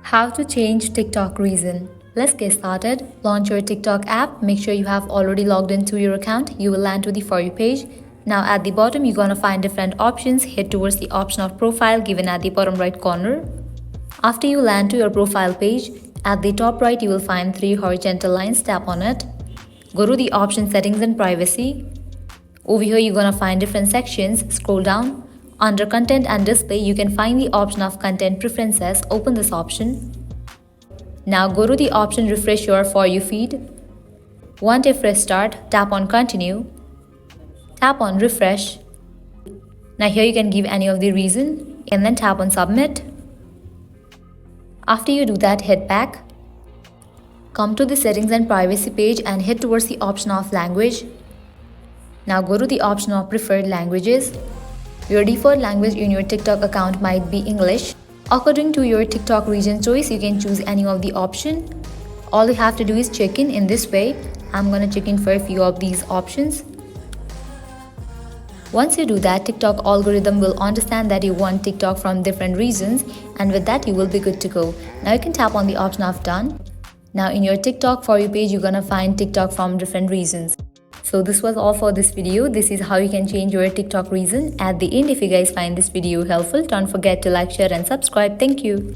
How to change TikTok reason. Let's get started. Launch your TikTok app. Make sure you have already logged into your account. You will land to the For You page. Now at the bottom, you're going to find different options. Head towards the option of profile given at the bottom right corner. After you land to your profile page, at the top right, you will find 3 horizontal lines. Tap on it. Go to the option settings and privacy. Over here, you're going to find different sections. Scroll down. Under content and display, you can find the option of content preferences. Open this option. Now go to the option refresh your For You feed. Want a fresh start? Tap on continue. Tap on refresh. Now here you can give any of the reason and then tap on submit. After you do that, head back. Come to the settings and privacy page and head towards the option of language. Now go to the option of preferred languages. Your default language in your TikTok account might be English. According to your TikTok region choice, you can choose any of the option. All you have to do is check in this way. I'm gonna check in for a few of these options. Once you do that, TikTok algorithm will understand that you want TikTok from different regions, and with that you will be good to go. Now you can tap on the option of done. Now in your TikTok For You page, you're gonna find TikTok from different regions. So this was all for this video. This is how you can change your TikTok reason. At the end, if you guys find this video helpful, don't forget to like, share and subscribe. Thank you.